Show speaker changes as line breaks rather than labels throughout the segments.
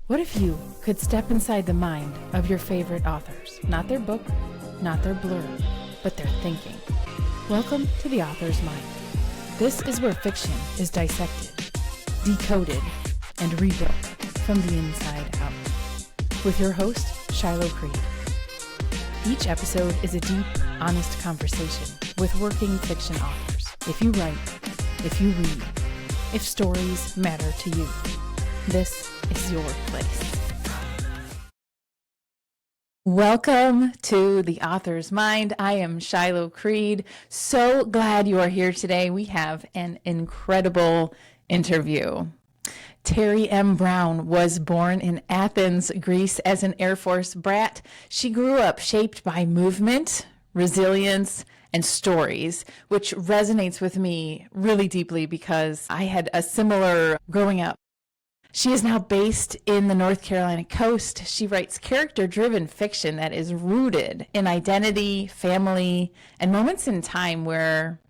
What if you could step inside the mind of your favorite authors? Not their book, not their blurb, but their thinking. Welcome to the author's mind. This is where fiction is dissected, decoded, and rebuilt from the inside out. With your host, Shiloh Creed. Each episode is a deep, honest conversation with working fiction authors. If you write, if you read, if stories matter to you, this is your place. Welcome to the author's mind. I am Shiloh Creed. So glad you are here today. We have an incredible interview. Teri M Brown was born in Athens, Greece as an Air Force brat. She grew up shaped by movement, resilience, and stories, which resonates with me really deeply because I had a similar growing up. She is now based in the North Carolina coast. She writes character-driven fiction that is rooted in identity, family, and moments in time where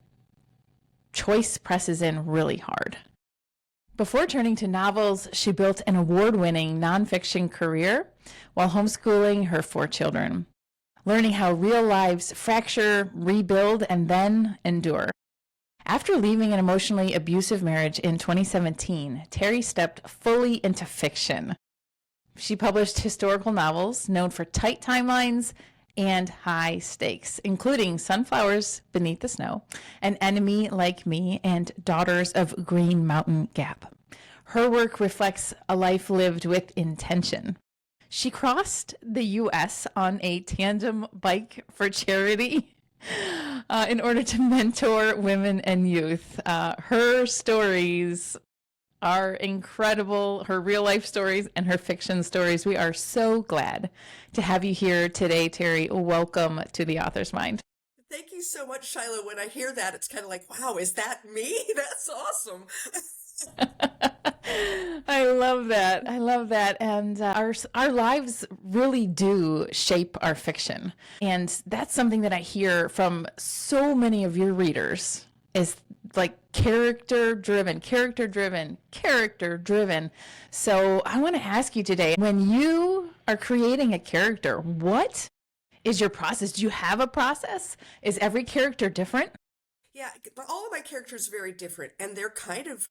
choice presses in really hard. Before turning to novels, she built an award-winning nonfiction career while homeschooling her 4 children, learning how real lives fracture, rebuild, and then endure. After leaving an emotionally abusive marriage in 2017, Teri stepped fully into fiction. She published historical novels known for tight timelines and high stakes, including Sunflowers Beneath the Snow, An Enemy Like Me, and Daughters of Green Mountain Gap. Her work reflects a life lived with intention. She crossed the U.S. on a tandem bike for charity in order to mentor women and youth. Her stories are incredible, her real life stories and her fiction stories. We are so glad to have you here today, Teri. Welcome to the Author's Mind.
Thank you so much, Shiloh. When I hear that, it's kind of like, wow, is that me? That's awesome.
I love that. I love that. And our lives really do shape our fiction. And that's something that I hear from so many of your readers is like character driven. So I want to ask you today, when you are creating a character, what is your process? Do you have a process? Is every character different?
Yeah, all of my characters are very different, and they're kind of,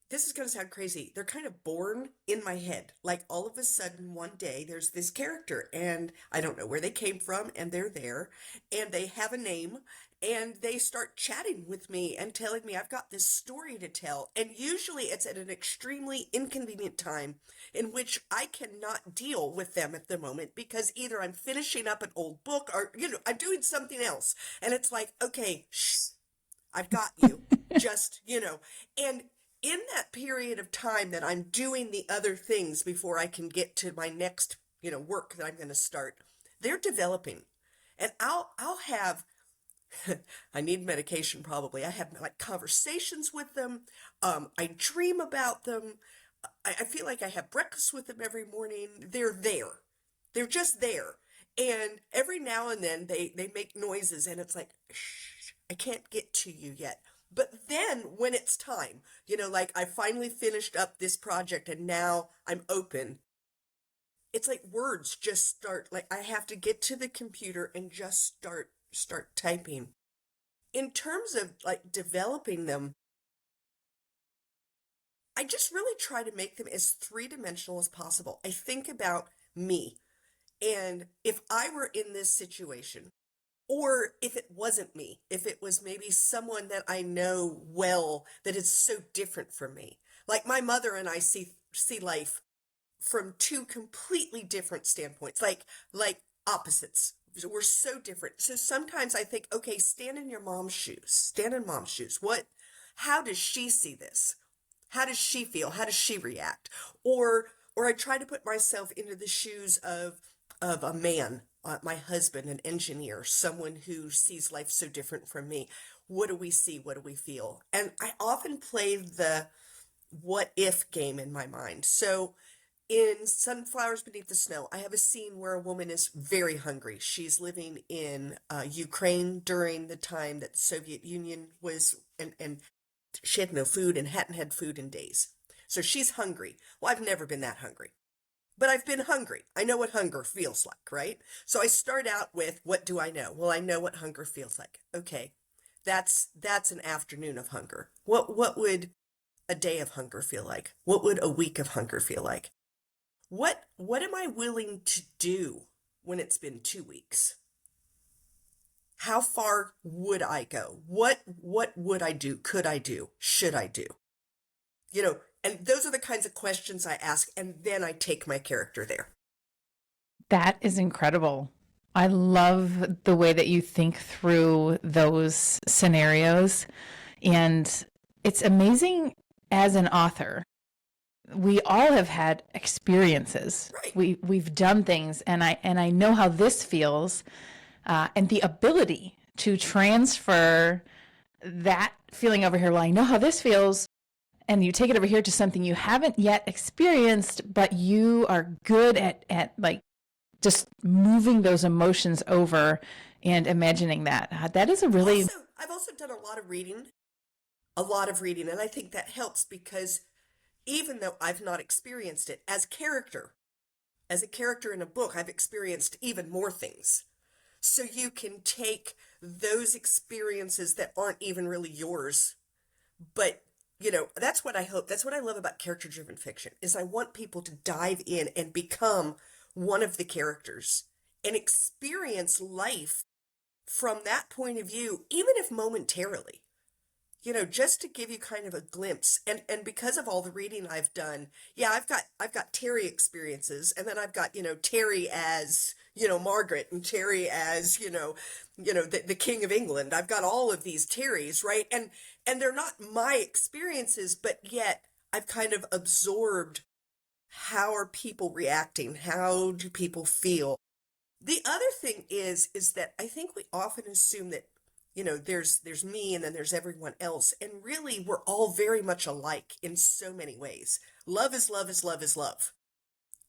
this is going to sound crazy, they're kind of born in my head. Like all of a sudden one day there's this character and I don't know where they came from, and they're there and they have a name and they start chatting with me and telling me I've got this story to tell. And usually it's at an extremely inconvenient time in which I cannot deal with them at the moment because either I'm finishing up an old book or, I'm doing something else. And it's like, okay, shh, I've got you. Just, and in that period of time that I'm doing the other things before I can get to my next, work that I'm going to start, they're developing. And I'll have, I need medication probably. I have like conversations with them. I dream about them. I feel like I have breakfast with them every morning. They're there. They're just there. And every now and then they make noises and it's like, shh, I can't get to you yet. But then when it's time, like I finally finished up this project and now I'm open. It's like words just start, like I have to get to the computer and just start typing. In terms of like developing them, I just really try to make them as three-dimensional as possible. I think about me, and if I were in this situation, or if it wasn't me, if it was maybe someone that I know well that is so different from me. Like my mother and I see life from 2 completely different standpoints, like opposites. We're so different. So sometimes I think, okay, stand in mom's shoes. How does she see this? How does she feel? How does she react? Or I try to put myself into the shoes of a man, my husband, an engineer, someone who sees life so different from me. What do we see? What do we feel? And I often play the what if game in my mind. So in Sunflowers Beneath the Snow, I have a scene where a woman is very hungry. She's living in Ukraine during the time that the Soviet Union was, and she had no food and hadn't had food in days. So she's hungry. Well, I've never been that hungry. but I've been hungry. I know what hunger feels like, right? So I start out with, what do I know? Well, I know what hunger feels like. Okay. That's an afternoon of hunger. What would a day of hunger feel like? What would a week of hunger feel like? What am I willing to do when it's been 2 weeks? How far would I go? What would I do? Could I do? Should I do? And those are the kinds of questions I ask, and then I take my character there.
That is incredible. I love the way that you think through those scenarios. And it's amazing as an author. We all have had experiences.
Right.
We've done things, and I know how this feels, and the ability to transfer that feeling over here. Well, I know how this feels, and you take it over here to something you haven't yet experienced, but you are good at like just moving those emotions over and imagining that. That is a really
I've also done a lot of reading, and I think that helps because even though I've not experienced it as a character in a book, I've experienced even more things. So you can take those experiences that aren't even really yours, but that's what I hope. That's what I love about character-driven fiction is I want people to dive in and become one of the characters and experience life from that point of view, even if momentarily. Just to give you kind of a glimpse. And because of all the reading I've done, yeah, I've got Teri experiences, and then I've got, Teri as, Margaret, and Teri as, the King of England. I've got all of these Teris, right? And they're not my experiences, but yet I've kind of absorbed how are people reacting? How do people feel? The other thing is that I think we often assume that there's me and then there's everyone else. And really, we're all very much alike in so many ways. Love is love is love is love.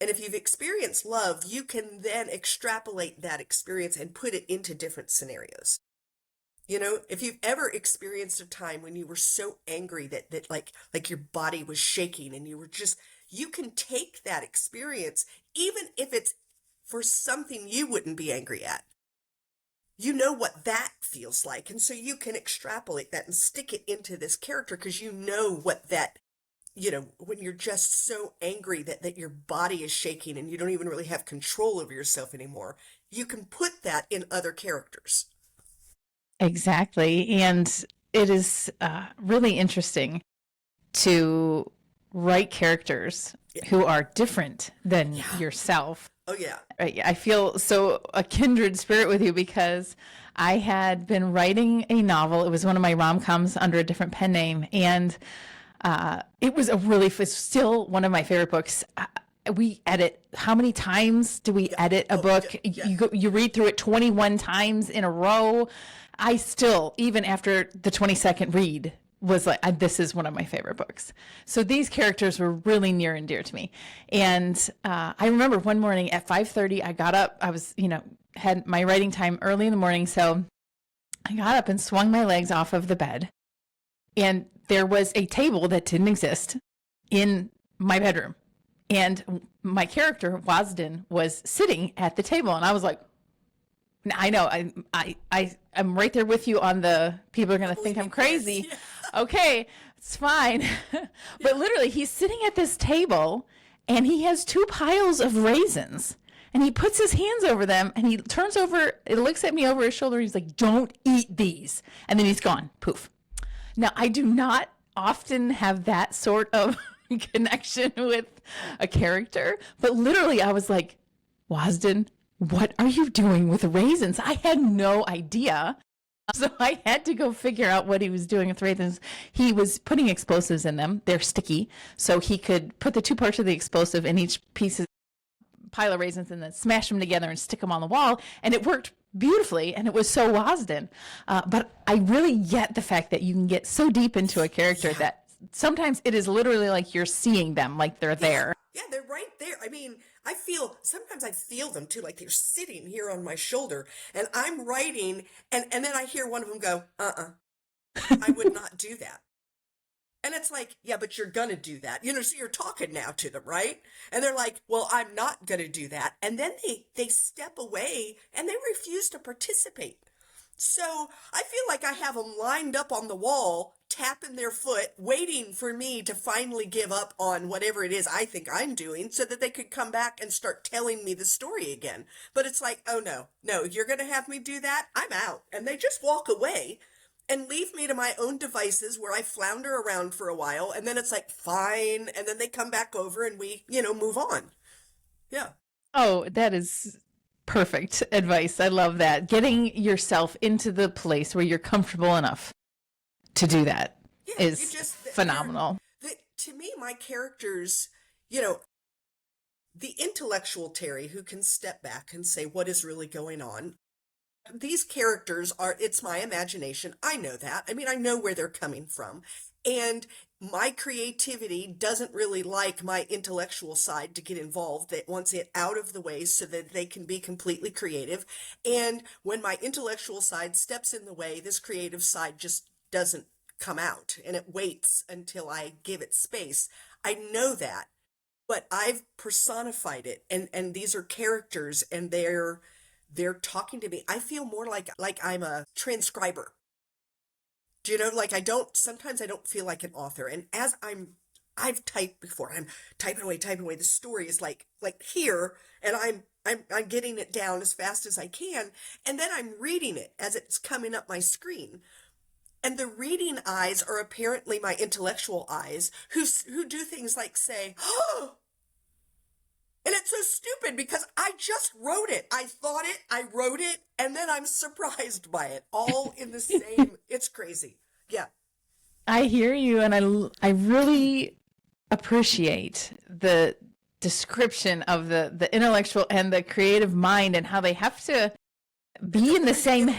And if you've experienced love, you can then extrapolate that experience and put it into different scenarios. If you've ever experienced a time when you were so angry that like your body was shaking and you can take that experience, even if it's for something you wouldn't be angry at. You know what that feels like. And so you can extrapolate that and stick it into this character because you know what that, when you're just so angry that your body is shaking and you don't even really have control over yourself anymore, you can put that in other characters.
exactly. And it is really interesting to write characters
Yeah.
who are different than
Yeah.
yourself.
Oh, yeah.
I feel so a kindred spirit with you because I had been writing a novel. It was one of my rom-coms under a different pen name, and it's still one of my favorite books. We edit. How many times do we edit a book?
Yeah.
You read through it 21 times in a row. I still, even after the 22nd read, was like, this is one of my favorite books. So these characters were really near and dear to me. And I remember one morning at 5:30, I got up. I was, had my writing time early in the morning. So I got up and swung my legs off of the bed. And there was a table that didn't exist in my bedroom. And my character, Wasden, was sitting at the table. And I was like, I know, I'm right there with you on the people are going to think I'm crazy.
Yeah.
Okay, it's fine. But literally, he's sitting at this table and he has two piles of raisins. And he puts his hands over them and he turns over, it looks at me over his shoulder. He's like, don't eat these. And then he's gone. Poof. Now, I do not often have that sort of connection with a character, but literally I was like, Wasden, what are you doing with raisins? I had no idea. So I had to go figure out what he was doing with raisins. He was putting explosives in them. They're sticky. So he could put the two parts of the explosive in each pile of raisins and then smash them together and stick them on the wall. And it worked beautifully. And it was so Wasden. But I really get the fact that you can get so deep into a character that sometimes it is literally like you're seeing them, like they're there.
Yeah, they're right there. I mean, sometimes I feel them too, like they're sitting here on my shoulder and I'm writing and then I hear one of them go, I would not do that. And it's like, yeah, but you're going to do that. So you're talking now to them, right? And they're like, well, I'm not going to do that. And then they step away and they refuse to participate. So I feel like I have them lined up on the wall, tapping their foot, waiting for me to finally give up on whatever it is I think I'm doing so that they could come back and start telling me the story again. But it's like, oh no, no, you're going to have me do that? I'm out. And they just walk away and leave me to my own devices where I flounder around for a while. And then it's like, fine. And then they come back over and we, move on. Yeah.
Oh, that is perfect advice. I love that. Getting yourself into the place where you're comfortable enough to do that
Yeah,
is phenomenal.
To me, my characters, the intellectual Teri who can step back and say, what is really going on? These characters it's my imagination. I know that. I mean, I know where they're coming from. And my creativity doesn't really like my intellectual side to get involved. It wants it out of the way so that they can be completely creative. And when my intellectual side steps in the way, this creative side just doesn't come out and it waits until I give it space. I know that, but I've personified it and these are characters and they're talking to me. I feel more like I'm a transcriber. Do you know, like sometimes I don't feel like an author. And as I've typed before, I'm typing away. The story is like here, and I'm getting it down as fast as I can. And then I'm reading it as it's coming up my screen. And the reading eyes are apparently my intellectual eyes who do things like say, oh, and it's so stupid because I just wrote it. I thought it, I wrote it, and then I'm surprised by it all in the same. It's crazy. Yeah.
I hear you, and I really appreciate the description of the intellectual and the creative mind and how they have to be in the same.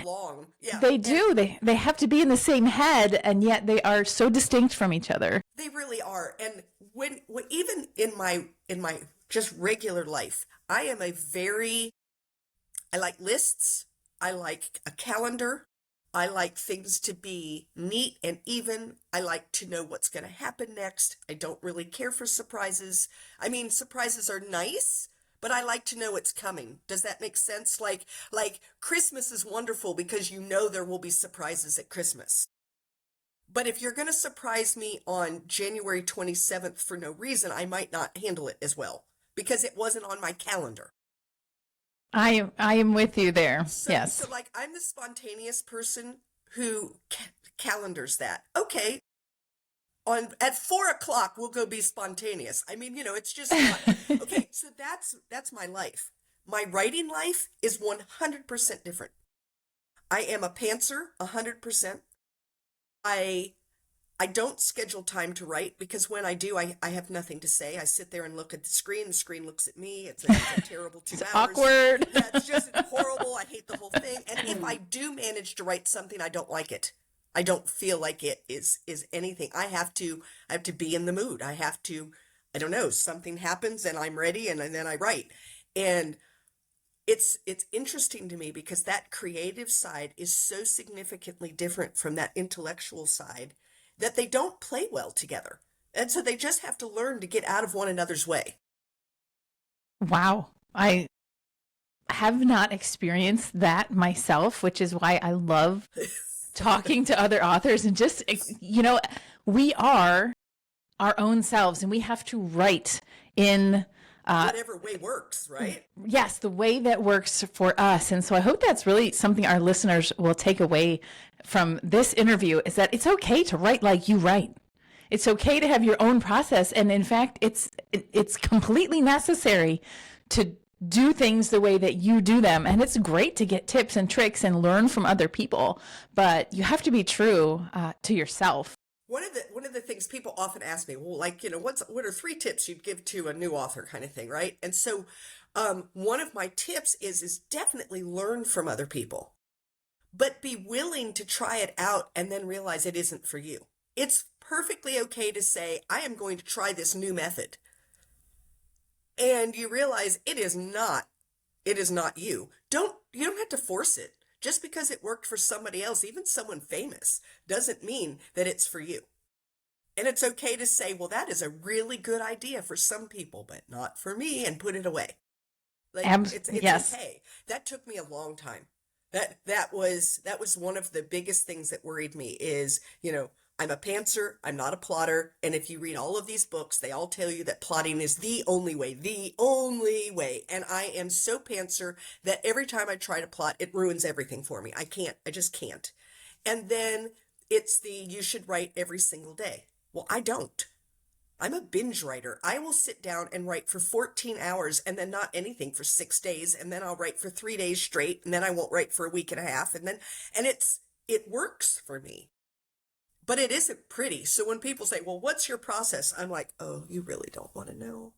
Yeah.
They do. They have to be in the same head, and yet they are so distinct from each other.
They really are. And when even in my just regular life, I like lists. I like a calendar. I like things to be neat and even. I like to know what's going to happen next. I don't really care for surprises. I mean, surprises are nice, but I like to know what's coming. Does that make sense? Like Christmas is wonderful because there will be surprises at Christmas. But if you're going to surprise me on January 27th for no reason, I might not handle it as well because it wasn't on my calendar.
I am with you there.
Yes. So like I'm the spontaneous person who calendars that. Okay. At 4:00 we'll go be spontaneous. I mean, it's just not. Okay. So that's my life. My writing life is 100% different. I am a pantser 100%. I don't schedule time to write because when I do, I have nothing to say. I sit there and look at the screen looks at me. It's a terrible 2 hours.
Awkward.
Yeah, it's just horrible. I hate the whole thing. And if I do manage to write something, I don't like it. I don't feel like it is anything. I have to be in the mood. I don't know, something happens and I'm ready and then I write. And it's interesting to me because that creative side is so significantly different from that intellectual side that they don't play well together. And so they just have to learn to get out of one another's way.
Wow. I have not experienced that myself, which is why I love talking to other authors and just, we are our own selves and we have to write in
whatever way works, right?
Yes, the way that works for us. And so I hope that's really something our listeners will take away from this interview is that it's okay to write like you write. It's okay to have your own process. And in fact, it's completely necessary to do things the way that you do them. And it's great to get tips and tricks and learn from other people, but you have to be true to yourself.
One of the things people often ask me, well, like, what are 3 tips you'd give to a new author kind of thing, right? And so one of my tips is definitely learn from other people, but be willing to try it out and then realize it isn't for you. It's perfectly okay to say, I am going to try this new method. And you realize it is not you. You don't have to force it. Just because it worked for somebody else, even someone famous, doesn't mean that it's for you. And it's okay to say, well, that is a really good idea for some people, but not for me, and put it away. Like it's
Yes.
okay. That took me a long time. That was one of the biggest things that worried me is, I'm a pantser, I'm not a plotter, and if you read all of these books, they all tell you that plotting is the only way, the only way. And I am so pantser that every time I try to plot, it ruins everything for me. I just can't. And then it's you should write every single day. Well, I don't. I'm a binge writer. I will sit down and write for 14 hours and then not anything for 6 days. And then I'll write for 3 days straight. And then I won't write for a week and a half. And it works for me, but it isn't pretty. So when people say, well, what's your process? I'm like, oh, you really don't want to know.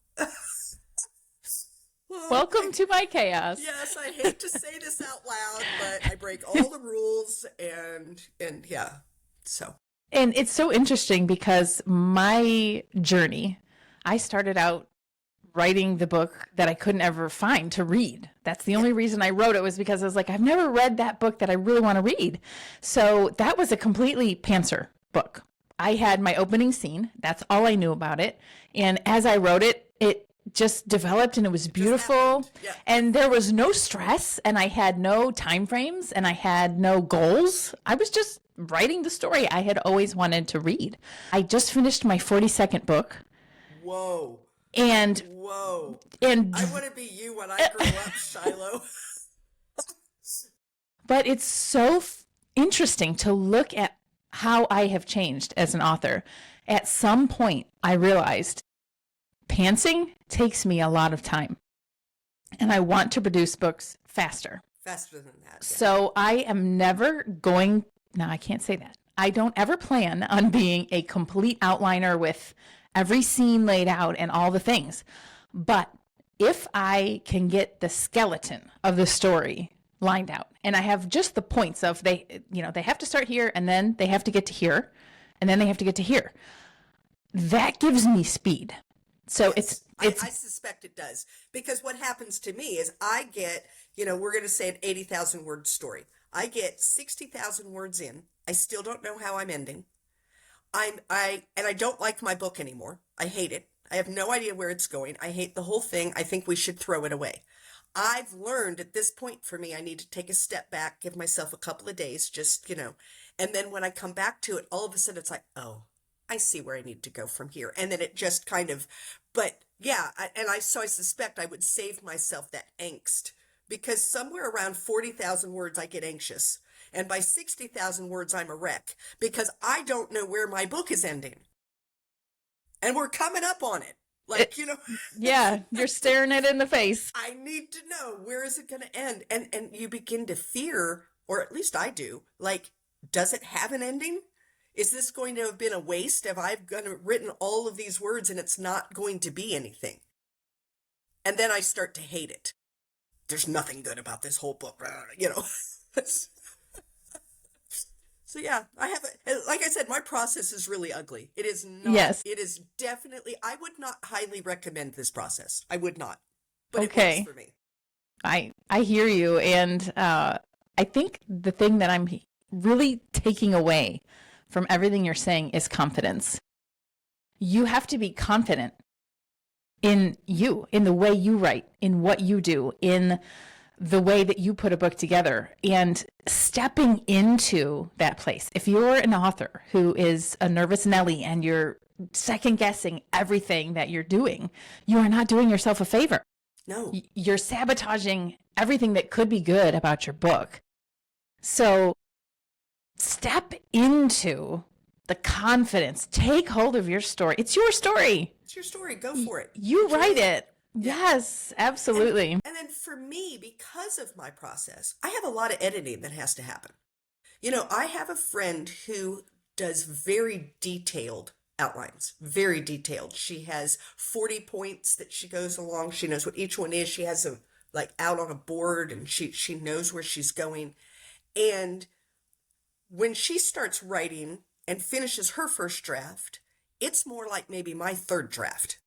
Well,
Welcome to my chaos.
yes, I hate to say this out loud, but I break all the rules and yeah. So
And it's so interesting because my journey, I started out writing the book that I couldn't ever find to read. That's the only reason I wrote it, was because I was like, I've never read that book that I really want to read. So that was a completely pantser book. I had my opening scene. That's all I knew about it. And as I wrote it, it just developed and it was beautiful.
Yeah.
And there was no stress and I had no time frames and I had no goals. I was just writing the story I had always wanted to read. I just finished my 42nd book.
Whoa.
And
Whoa.
and
I want to be you when I grow up, Shiloh.
but it's so interesting to look at how I have changed as an author. At some point, I realized pantsing takes me a lot of time, and I want to produce books faster.
Faster than that. Yeah.
So I am never going, no, I can't say that. I don't ever plan on being a complete outliner with every scene laid out and all the things. But if I can get the skeleton of the story lined out, and I have just the points of they have to start here and then they have to get to here and then they have to get to here. That gives me speed. So
Yes.
it's
I suspect it does, because what happens to me is I get, we're going to say an 80,000 word story. I get 60,000 words in. I still don't know how I'm ending. I don't like my book anymore. I hate it. I have no idea where it's going. I hate the whole thing. I think we should throw it away. I've learned at this point for me, I need to take a step back, give myself a couple of days, just, and then when I come back to it, all of a sudden it's like, oh, I see where I need to go from here. And then it just kind of, but yeah, so I suspect I would save myself that angst, because somewhere around 40,000 words, I get anxious. And by 60,000 words, I'm a wreck, because I don't know where my book is ending. And we're coming up on it. Like,
yeah, you're staring it in the face.
I need to know, where is it going to end? And you begin to fear, or at least I do, like, does it have an ending? Is this going to have been a waste? Have I written all of these words and it's not going to be anything? And then I start to hate it. There's nothing good about this whole book, So yeah, like I said, my process is really ugly. It is not.
Yes.
It is definitely, I would not highly recommend this process. I would not. But
Okay.
it works for me.
I hear you. And I think the thing that I'm really taking away from everything you're saying is confidence. You have to be confident in you, in the way you write, in what you do, in the way that you put a book together, and stepping into that place. If you're an author who is a nervous Nelly and you're second guessing everything that you're doing, you are not doing yourself a favor.
No.
You're sabotaging everything that could be good about your book. So step into the confidence. Take hold of your story. It's your story.
It's your story. Go for it.
You
Enjoy
write it.
Yeah.
Yes, absolutely.
And then for me, because of my process, I have a lot of editing that has to happen. I have a friend who does very detailed outlines, very detailed. She has 40 points that she goes along. She knows what each one is. She has them like out on a board, and she knows where she's going. And when she starts writing and finishes her first draft, it's more like maybe my third draft.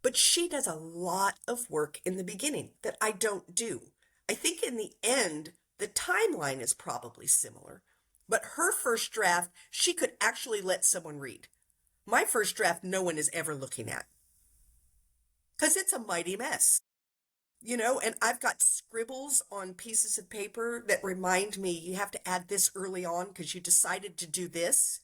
But she does a lot of work in the beginning that I don't do. I think in the end, the timeline is probably similar, But her first draft, she could actually let someone read. My first draft, no one is ever looking at because it's a mighty mess, and I've got scribbles on pieces of paper that remind me you have to add this early on because you decided to do this.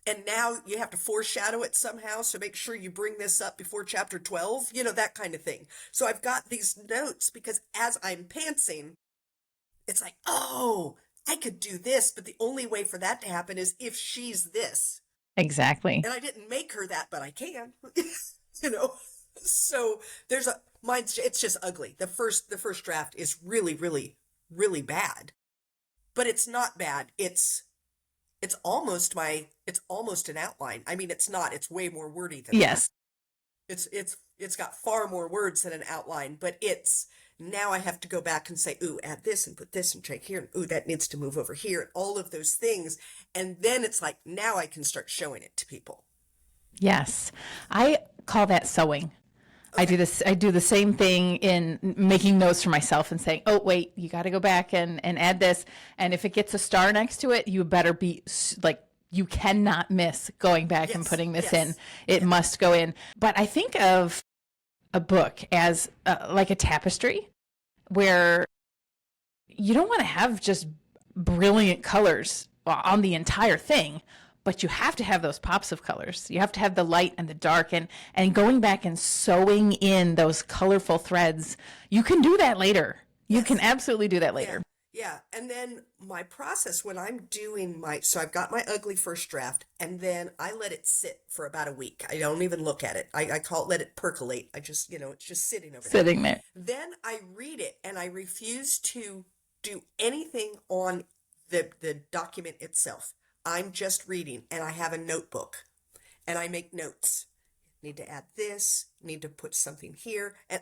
And now you have to foreshadow it somehow. So make sure you bring this up before chapter 12, that kind of thing. So I've got these notes because as I'm pantsing, it's like, oh, I could do this. But the only way for that to happen is if she's this.
Exactly.
And I didn't make her that, but I can, you know. So it's just ugly. The first draft is really, really, really bad. But it's not bad. It's almost an outline. I mean, it's not. It's way more wordy than that.
Yes.
It's got far more words than an outline, but now I have to go back and say, ooh, add this and put this and check here, and ooh, that needs to move over here, and all of those things. And then it's like, now I can start showing it to people.
Yes. I call that sewing. Okay. I do the same thing in making notes for myself and saying, oh, wait, you got to go back and add this. And if it gets a star next to it, you better be like, you cannot miss going back and putting this in. It must go in. But I think of a book as like a tapestry where you don't want to have just brilliant colors on the entire thing, but you have to have those pops of colors. You have to have the light and the dark, and going back and sewing in those colorful threads. You can do that later. You can absolutely do that later.
Yeah. And then my process when I'm doing so I've got my ugly first draft, and then I let it sit for about a week. I don't even look at it. I call it let it percolate. I just, it's just sitting over there.
Sitting there.
Then I read it, and I refuse to do anything on the document itself. I'm just reading, and I have a notebook, and I make notes. Need to add this, need to put something here, and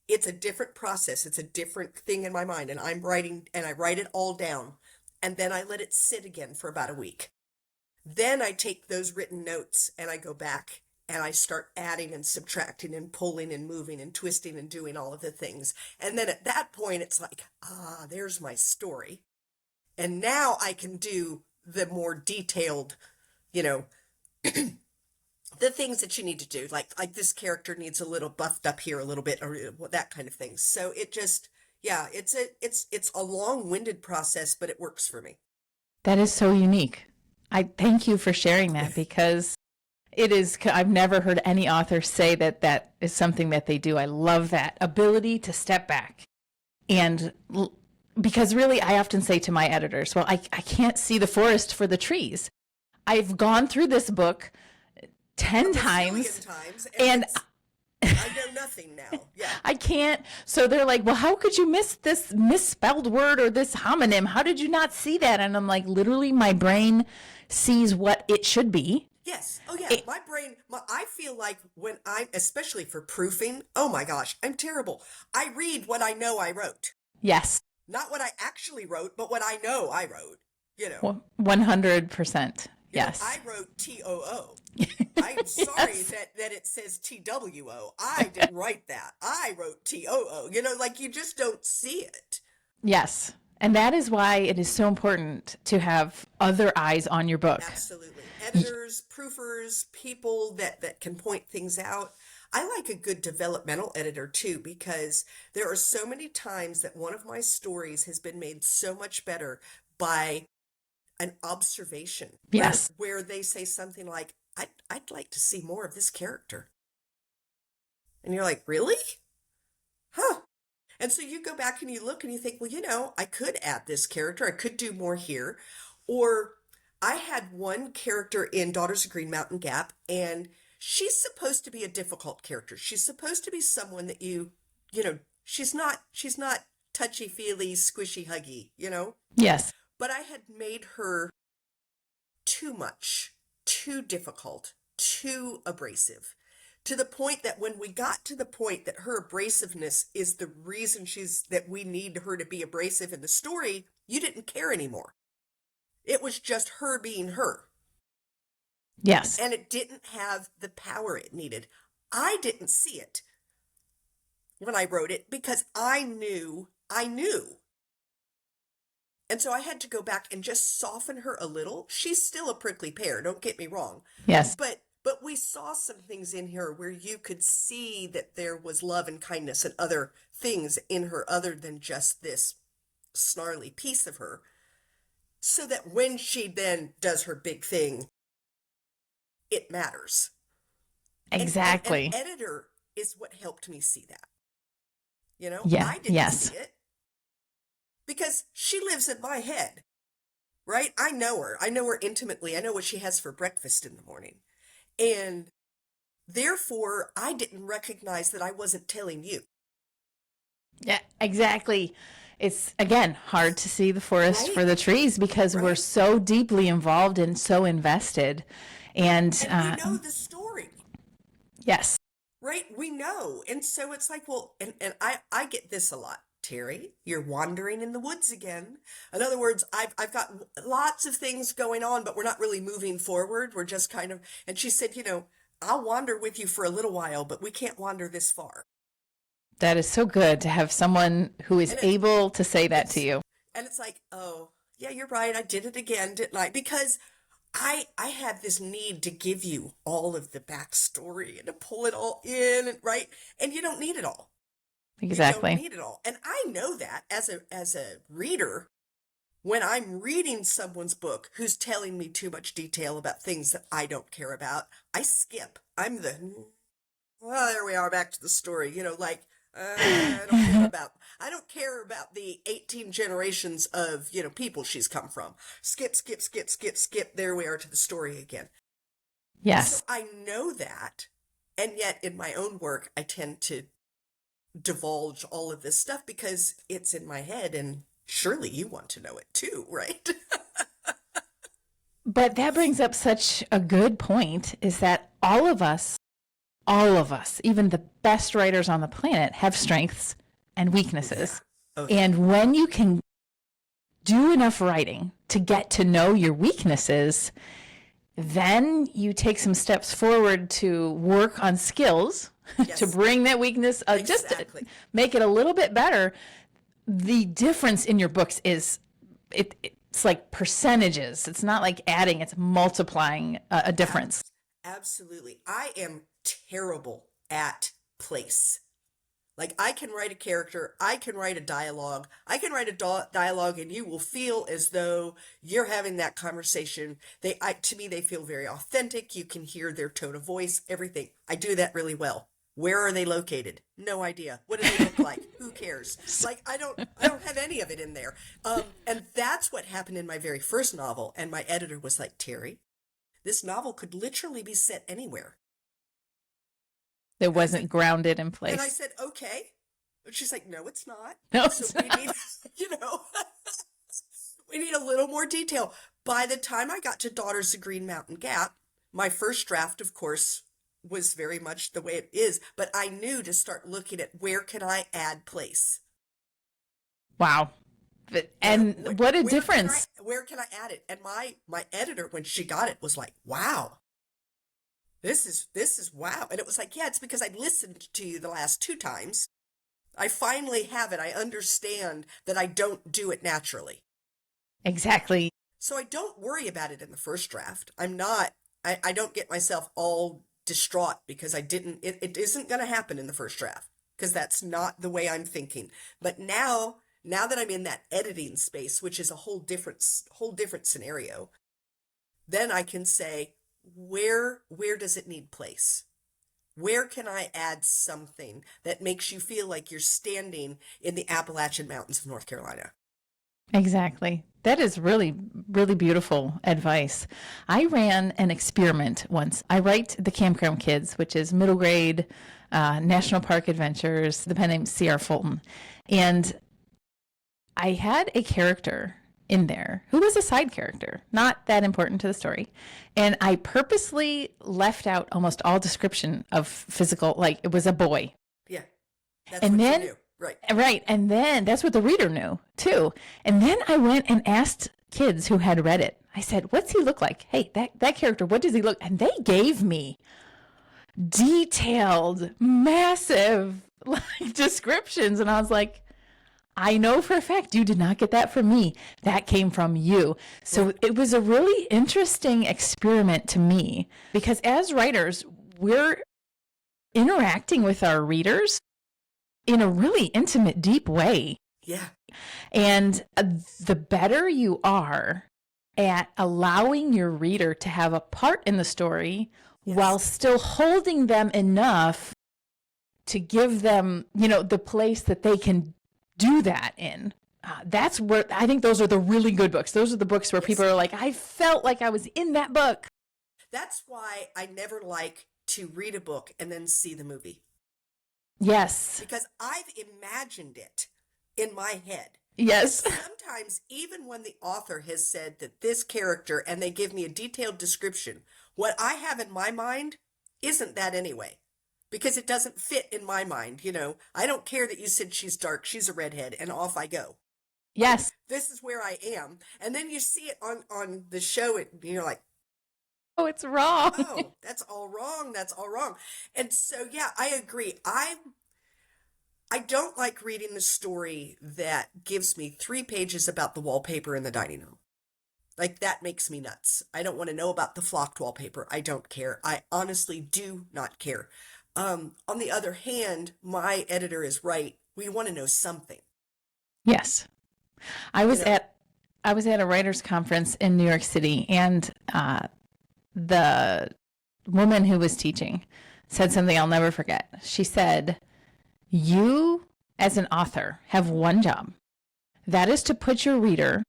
it's a different process. It's a different thing in my mind, and I'm writing, and I write it all down, and then I let it sit again for about a week. Then I take those written notes, and I go back, and I start adding and subtracting and pulling and moving and twisting and doing all of the things. And then at that point, it's like, there's my story. And now I can do the more detailed, the things that you need to do, like this character needs a little buffed up here a little bit, or that kind of thing. So it just, it's a long-winded process, but it works for me.
That is so unique. I thank you for sharing that, because it is, I've never heard any author say that is something that they do. I love that ability to step back. And because really, I often say to my editors, well, I can't see the forest for the trees. I've gone through this book 10 times and
I know nothing now. Yeah.
I can't. So they're like, well, how could you miss this misspelled word or this homonym? How did you not see that? And I'm like, literally, my brain sees what it should be.
Yes. Oh, yeah. My brain, I feel like when especially for proofing, oh my gosh, I'm terrible. I read what I know I wrote.
Yes.
Not what I actually wrote, but what I know I wrote,
100%. Yes.
I wrote TOO. I'm sorry that it says TWO. I didn't write that. I wrote TOO. Like you just don't see it.
Yes. And that is why it is so important to have other eyes on your book.
Absolutely. Editors, proofers, people that can point things out. I like a good developmental editor too, because there are so many times that one of my stories has been made so much better by an observation.
Yes.
Where they say something like, I'd like to see more of this character. And you're like, really? Huh. And so you go back and you look and you think, well, I could add this character. I could do more here. Or I had one character in Daughters of Green Mountain Gap, and she's supposed to be a difficult character. She's supposed to be someone that she's not touchy-feely, squishy, huggy,
Yes.
But I had made her too much, too difficult, too abrasive, to the point that when we got to the point that her abrasiveness is the reason that we need her to be abrasive in the story, you didn't care anymore. It was just her being her.
Yes.
And it didn't have the power it needed. I didn't see it when I wrote it because I knew And so I had to go back and just soften her a little. She's still a prickly pear, don't get me wrong.
Yes.
But we saw some things in her where you could see that there was love and kindness and other things in her other than just this snarly piece of her. So that when she then does her big thing, it matters.
Exactly.
And editor is what helped me see that. You know,
Yeah.
I didn't
Yes.
see it because she lives in my head, right? I know her. I know her intimately. I know what she has for breakfast in the morning. And therefore, I didn't recognize that I wasn't telling you.
Yeah, exactly. It's again hard to see the forest for
Right?
the trees because we're
Right?
so deeply involved and so invested. And
And we know the story,
yes,
right? We know. And so it's like, well, and I get this a lot. Teri, you're wandering in the woods again. In other words, I've got lots of things going on, but we're not really moving forward. We're just kind of, and she said, you know, I'll wander with you for a little while, but we can't wander this far.
that is so good to have someone who is
And
able to say that to
it's,
you.
and it's like, oh, yeah, you're right. I did it again, didn't I? Because I had this need to give you all of the backstory and to pull it all in, and right? And you don't need it all. You don't
Exactly.
need it all. And I know that as a reader, when I'm reading someone's book who's telling me too much detail about things that I don't care about, I skip. I'm the, well, there we are, back to the story. You know, like I don't care about the 18 generations of, you know, people she's come from. Skip, skip, skip, skip, skip. There we are to the story again. So
Yes.
I know that. And yet in my own work, I tend to divulge all of this stuff because it's in my head, and surely you want to know it too, right?
But that brings up such a good point is that all of us, even the best writers on the planet, have strengths and
Oh yeah.
weaknesses.
Oh yeah.
And when you can do enough writing to get to know your weaknesses, then you take some steps forward to work on skills to
Yes.
bring that weakness, just to
Exactly.
make it a little bit better. The difference in your books is it's like percentages. It's not like adding, it's multiplying a difference.
Absolutely. I am terrible at place. Like I can write a character, I can write a dialogue, I can write a dialogue, and you will feel as though you're having that conversation. To me, they feel very authentic. You can hear their tone of voice, everything. I do that really well. Where are they located? No idea. What do they look like? Who cares? Like I don't have any of it in there. And that's what happened in my very first novel. And my editor was like, Teri, this novel could literally be set anywhere.
It
And I said,
wasn't grounded in
and I
place.
said, okay. And she's like, no, it's not.
No,
So
it's
we
not.
need, you know, we need a little more detail. By the time I got to Daughters of Green Mountain Gap, my first draft, of course, was very much the way it is, but I knew to start looking at where can I add place?
Wow.
You know,
And what a difference.
where can I add it? And my editor, when she got it, was like, wow, this is wow. And it was like, yeah, it's because I listened to you the last two times. I finally have it. I understand that I don't do it naturally.
Exactly.
So I don't worry about it in the first draft. I don't get myself all distraught because it isn't going to happen in the first draft because that's not the way I'm thinking. But now that I'm in that editing space, which is a whole different scenario, then I can say, where does it need place? Where can I add something that makes you feel like you're standing in the Appalachian Mountains of North Carolina?
Exactly. That is really, really beautiful advice. I ran an experiment once. I write the Campground Kids, which is middle grade national park adventures, the pen name C.R. Fulton. And I had a character in there who was a side character, not that important to the story. And I purposely left out almost all description of physical, like it was a boy.
Yeah, that's
And
what you
then,
knew. Right.
right. And then that's what the reader knew too. And then I went and asked kids who had read it. I said, what's he look like? Hey, that character, what does he look? And they gave me detailed, massive like descriptions. And I was like, I know for a fact you did not get that from me. That came from you. So it was a really interesting experiment to me because as writers, we're interacting with our readers in a really intimate, deep way.
Yeah.
And the better you are at allowing your reader to have a part in the story while still holding them enough to give them, the place that they can do that in. That's where I think those are the really good books. Those are the books where people are like, I felt like I was in that book.
That's why I never like to read a book and then see the movie.
Yes.
Because I've imagined it in my head.
Yes.
Sometimes, even when the author has said that this character, and they give me a detailed description, what I have in my mind isn't that anyway. Because it doesn't fit in my mind, I don't care that you said she's dark, she's a redhead, and off I go.
Yes.
This is where I am. And then you see it on the show, and you're like,
oh, it's wrong.
Oh, that's all wrong. That's all wrong. And so, yeah, I agree. I don't like reading the story that gives me 3 pages about the wallpaper in the dining room. Like, that makes me nuts. I don't want to know about the flocked wallpaper. I don't care. I honestly do not care. On the other hand, my editor is right. We want to know something.
Yes. I was at a writers' conference in New York City, and the woman who was teaching said something I'll never forget. She said, you as an author have one job. That is to put your reader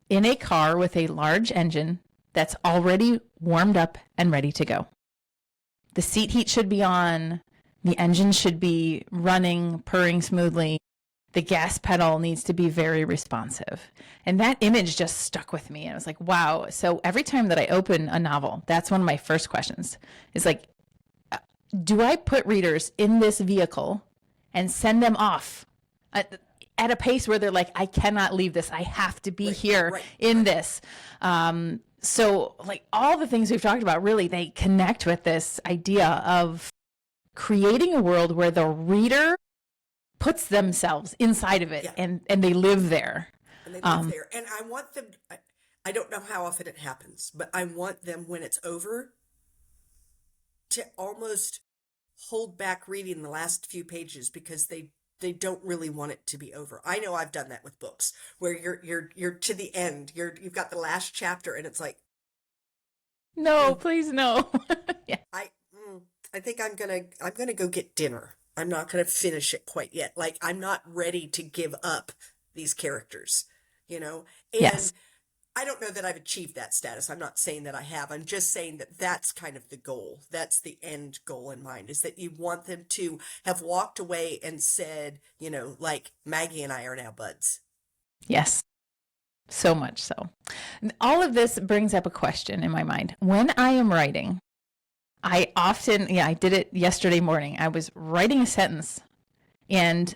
in a car with a large engine that's already warmed up and ready to go. The seat heat should be on. The engine should be running, purring smoothly. The gas pedal needs to be very responsive. And that image just stuck with me. And I was like, wow. So every time that I open a novel, that's one of my first questions. Is like, do I put readers in this vehicle and send them off at a pace where they're like, I cannot leave this. I have to be here in this. So like all the things we've talked about, really, they connect with this idea of creating a world where the reader puts themselves inside of it and they live there.
And they live there. And I want them, I don't know how often it happens, but I want them, when it's over, to almost hold back reading the last few pages because they don't really want it to be over. I know I've done that with books where you're to the end. You've got the last chapter and it's like,
no, please no.
Yeah. I think I'm gonna go get dinner. I'm not gonna finish it quite yet. Like, I'm not ready to give up these characters, And
yes.
I don't know that I've achieved that status. I'm not saying that I have. I'm just saying that that's kind of the goal. That's the end goal in mind, is that you want them to have walked away and said, like, Maggie and I are now buds.
Yes. So much so. All of this brings up a question in my mind. When I am writing, I often, I did it yesterday morning. I was writing a sentence and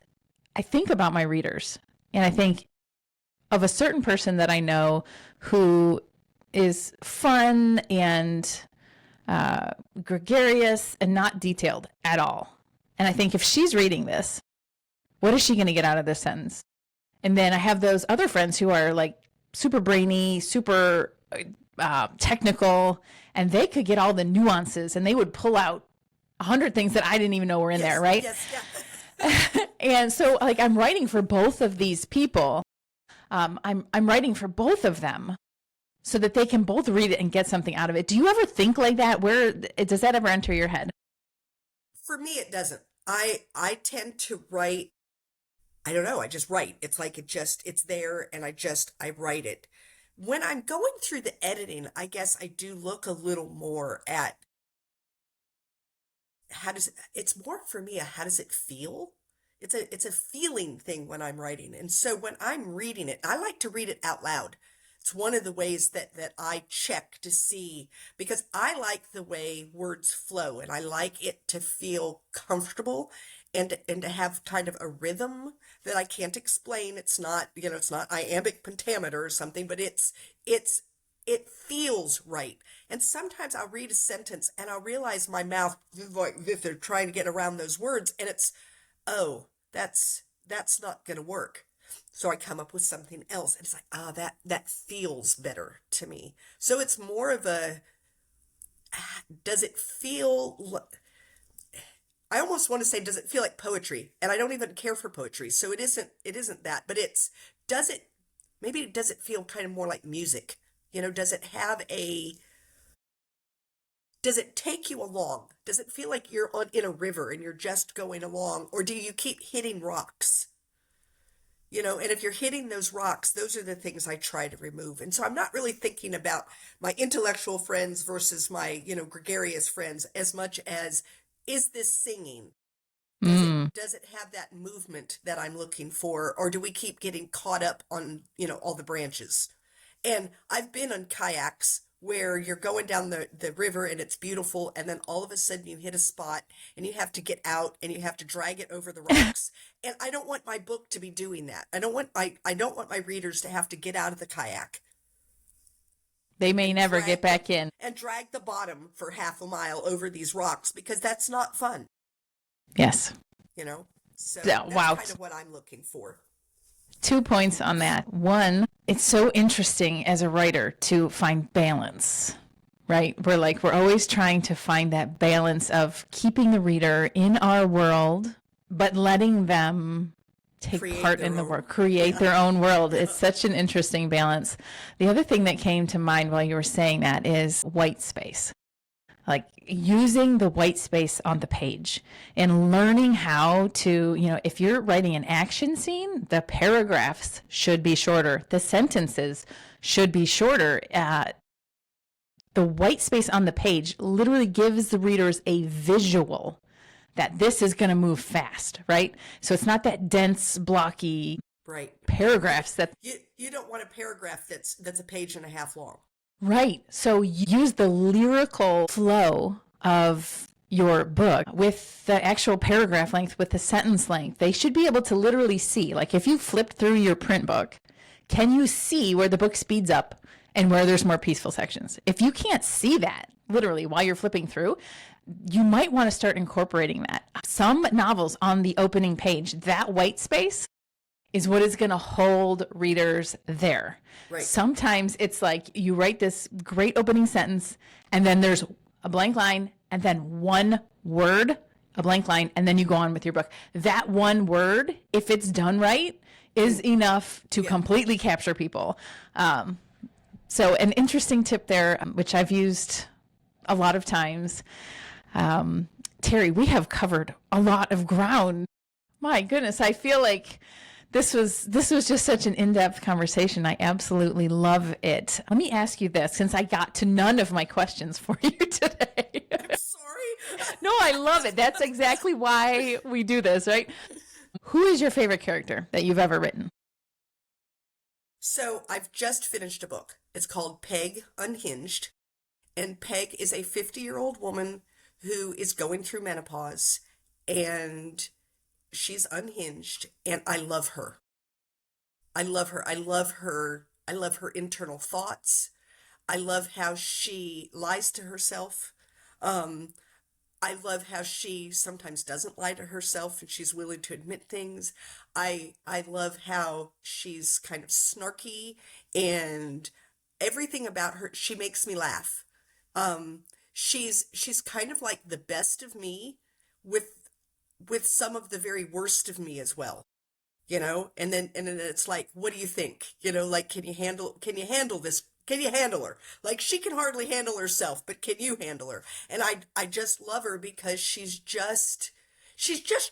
I think about my readers, and I think of a certain person that I know who is fun and gregarious and not detailed at all. And I think if she's reading this, what is she going to get out of this sentence? And then I have those other friends who are like super brainy, super technical, and they could get all the nuances and they would pull out 100 things that I didn't even know were in there, right?
Yes, yeah.
And so like I'm writing for both of these people. I'm writing for both of them so that they can both read it and get something out of it. Do you ever think like that? Where does that ever enter your head?
For me, it doesn't. I tend to write, I don't know, I just write. It's like it's there and I write it. When I'm going through the editing, I guess I do look a little more at it's more for me, how does it feel? It's a feeling thing when I'm writing. And so when I'm reading it, I like to read it out loud. It's one of the ways that I check to see, because I like the way words flow and I like it to feel comfortable and to have kind of a rhythm that I can't explain. It's not, it's not iambic pentameter or something, but it feels right. And sometimes I'll read a sentence and I'll realize my mouth is like they're trying to get around those words, and it's, oh, that's not going to work. So I come up with something else, and it's like, that feels better to me. So it's more of a, does it feel, I almost want to say, does it feel like poetry? And I don't even care for poetry. So it isn't that, but does it, maybe does it feel kind of more like music? Does it have does it take you along? Does it feel like you're in a river and you're just going along? Or do you keep hitting rocks? And if you're hitting those rocks, those are the things I try to remove. And so I'm not really thinking about my intellectual friends versus my, gregarious friends as much as, is this singing? Does it have that movement that I'm looking for? Or do we keep getting caught up on, all the branches? And I've been on kayaks where you're going down the river and it's beautiful, and then all of a sudden you hit a spot and you have to get out and you have to drag it over the rocks. And I don't want my book to be doing that. I don't want my readers to have to get out of the kayak.
They may never get back in.
And drag the bottom for half a mile over these rocks, because that's not fun.
Yes.
So
Yeah,
that's
wow.
kind of what I'm looking for.
2 points on that. One, it's so interesting as a writer to find balance, right? We're always trying to find that balance of keeping the reader in our world, but letting them take part in the work, create their own world. It's such an interesting balance. The other thing that came to mind while you were saying that is white space. Like using the white space on the page and learning how to, if you're writing an action scene, the paragraphs should be shorter. The sentences should be shorter. The white space on the page literally gives the readers a visual that this is going to move fast, right? So it's not that dense, blocky paragraphs that
you don't want a paragraph that's a page and a half long.
Right. So use the lyrical flow of your book with the actual paragraph length, with the sentence length. They should be able to literally see, like if you flipped through your print book, can you see where the book speeds up and where there's more peaceful sections? If you can't see that literally while you're flipping through, you might want to start incorporating that. Some novels on the opening page, that white space is what is going to hold readers there.
Right.
Sometimes it's like you write this great opening sentence and then there's a blank line and then one word, a blank line, and then you go on with your book. That one word, if it's done right, is enough to completely capture people. So an interesting tip there, which I've used a lot of times. Teri, we have covered a lot of ground. My goodness, I feel like this was just such an in-depth conversation. I absolutely love it. Let me ask you this, since I got to none of my questions for you today.
I'm sorry.
No, I love it. That's exactly why we do this, right? Who is your favorite character that you've ever written?
So I've just finished a book. It's called Peg Unhinged. And Peg is a 50-year-old woman who is going through menopause, and she's unhinged, and I love her. I love her. I love her. I love her internal thoughts. I love how she lies to herself. I love how she sometimes doesn't lie to herself and she's willing to admit things. I love how she's kind of snarky, and everything about her, she makes me laugh. She's kind of like the best of me with some of the very worst of me as well, and then it's like, what do you think? Like, can you handle this? Can you handle her? Like, she can hardly handle herself, but can you handle her? And I just love her because she's just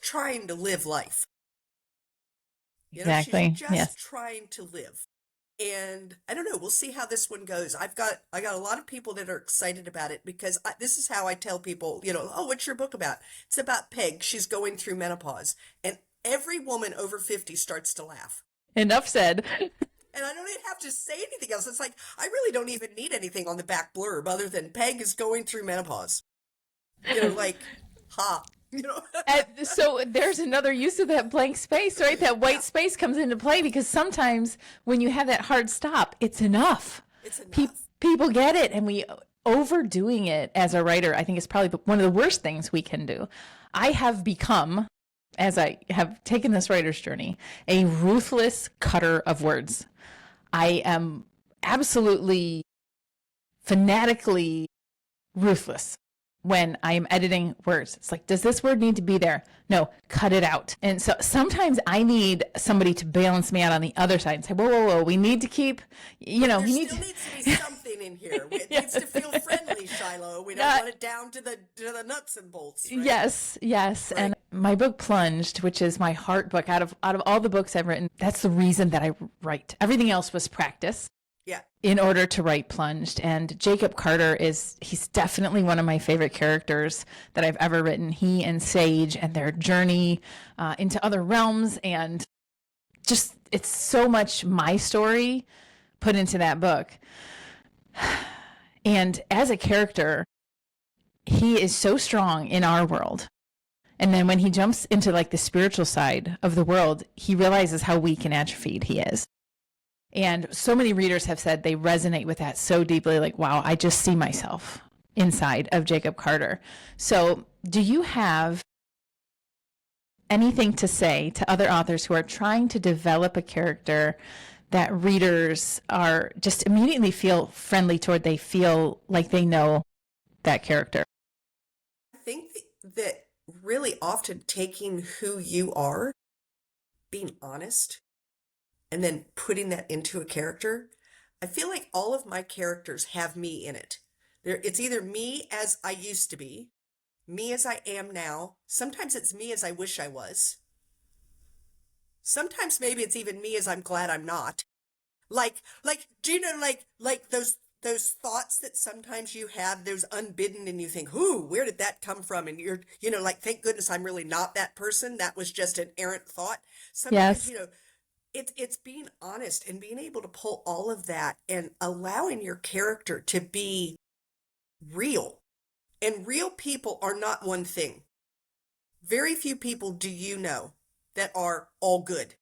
trying to live life.
Exactly.
She's just trying to live. And I don't know, we'll see how this one goes. I got a lot of people that are excited about it, because this is how I tell people, oh, what's your book about? It's about Peg. She's going through menopause. And every woman over 50 starts to laugh.
Enough said.
And I don't even have to say anything else. It's like, I really don't even need anything on the back blurb other than Peg is going through menopause. Like, ha.
So there's another use of that blank space, right? That white space comes into play, because sometimes when you have that hard stop, it's enough.
It's enough.
People get it, and we overdoing it as a writer, I think, is probably one of the worst things we can do. I have become as I have taken this writer's journey, a ruthless cutter of words. I am absolutely fanatically ruthless when I am editing words. It's like, does this word need to be there? No, cut it out. And so sometimes I need somebody to balance me out on the other side and say, whoa, whoa, whoa, we need to keep,
There still needs to be something in here. It needs to feel friendly, Shiloh. We don't want it down to the nuts and bolts. Right?
Yes, yes.
Right.
And my book Plunged, which is my heart book, out of all the books I've written, that's the reason that I write. Everything else was practice.
Yeah.
In order to write Plunged. And Jacob Carter he's definitely one of my favorite characters that I've ever written. He and Sage and their journey into other realms, and just, it's so much my story put into that book. And as a character, he is so strong in our world. And then when he jumps into like the spiritual side of the world, he realizes how weak and atrophied he is. And so many readers have said they resonate with that so deeply, like, wow, I just see myself inside of Jacob Carter. So do you have anything to say to other authors who are trying to develop a character that readers are just immediately feel friendly toward? They feel like they know that character.
I think that really often taking who you are, being honest, and then putting that into a character. I feel like all of my characters have me in it. It's either me as I used to be, me as I am now. Sometimes it's me as I wish I was. Sometimes maybe it's even me as I'm glad I'm not. Like, do you know, like those thoughts that sometimes you have, those unbidden, and you think, where did that come from? And you're, like, thank goodness I'm really not that person. That was just an errant thought. Sometimes,
Yes.
It's being honest and being able to pull all of that and allowing your character to be real. And real people are not one thing. Very few people do you know that are all good.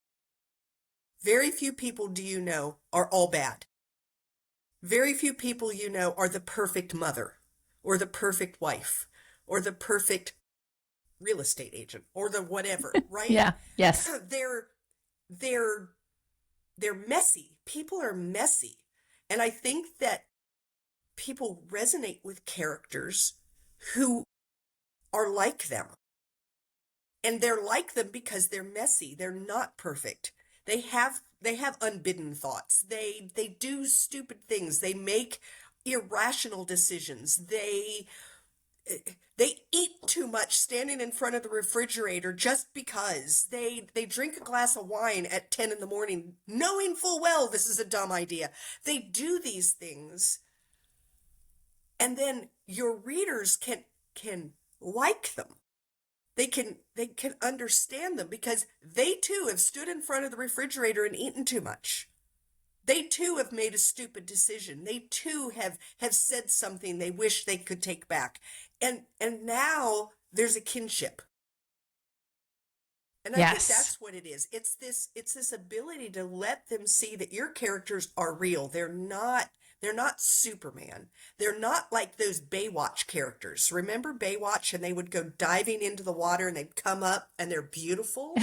Very few people do you know are all bad. Very few people you know are the perfect mother or the perfect wife or the perfect real estate agent or the whatever, right?
Yeah. Yes.
They're messy. People are messy. And I think that people resonate with characters who are like them. And they're like them because they're messy. They're not perfect. They have unbidden thoughts. They do stupid things. They make irrational decisions. They eat too much standing in front of the refrigerator just because. They drink a glass of wine at 10 in the morning, knowing full well this is a dumb idea. They do these things. And then your readers can like them. They can understand them because they too have stood in front of the refrigerator and eaten too much. They too have made a stupid decision. They too have said something they wish they could take back. And now there's a kinship. And I think that's what it is. It's this ability to let them see that your characters are real. They're not Superman. They're not like those Baywatch characters. Remember Baywatch, and they would go diving into the water and they'd come up and they're beautiful?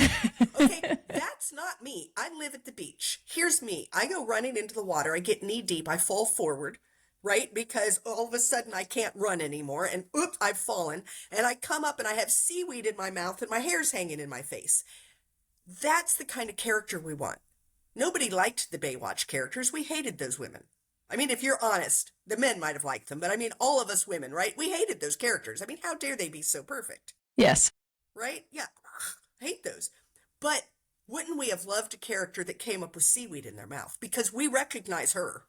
Okay, that's not me. I live at the beach. Here's me. I go running into the water. I get knee deep. I fall forward, right? Because all of a sudden I can't run anymore. And oops, I've fallen. And I come up and I have seaweed in my mouth and my hair's hanging in my face. That's the kind of character we want. Nobody liked the Baywatch characters. We hated those women. I mean, if you're honest, the men might have liked them, but I mean, all of us women, right? We hated those characters. I mean, how dare they be so perfect?
Yes.
Right? Yeah. Hate those. But wouldn't we have loved a character that came up with seaweed in their mouth? Because we recognize her.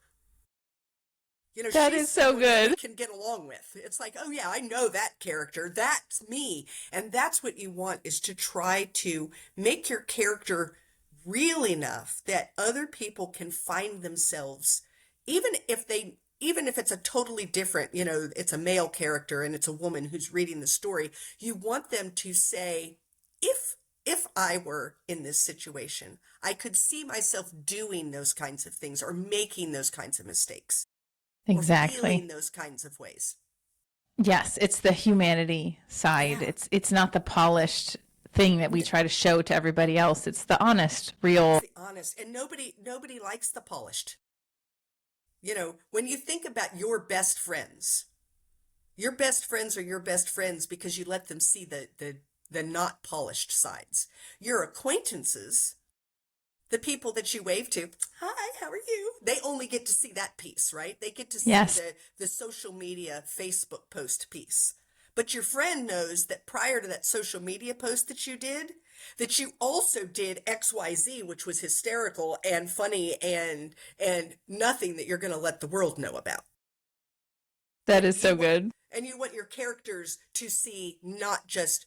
That
she's
is so good.
we can get along with. It's like, oh yeah, I know that character. That's me. And that's what you want, is to try to make your character real enough that other people can find themselves, even if it's a totally different, it's a male character and it's a woman who's reading the story. You want them to say, if I were in this situation, I could see myself doing those kinds of things or making those kinds of mistakes.
Exactly.
Or feeling those kinds of ways.
Yes, it's the humanity side.
Yeah.
It's not the polished thing that we try to show to everybody else. It's the honest, real.
It's the honest, and nobody likes the polished. You know, when you think about your best friends are your best friends because you let them see the not polished sides. Your acquaintances, the people that you wave to, hi, how are you? They only get to see that piece, right? They get to see
Yes.
the social media Facebook post piece. But your friend knows that prior to that social media post that you did, that you also did XYZ, which was hysterical and funny and nothing that you're going to let the world know about.
That is so good.
And you want your characters to see not just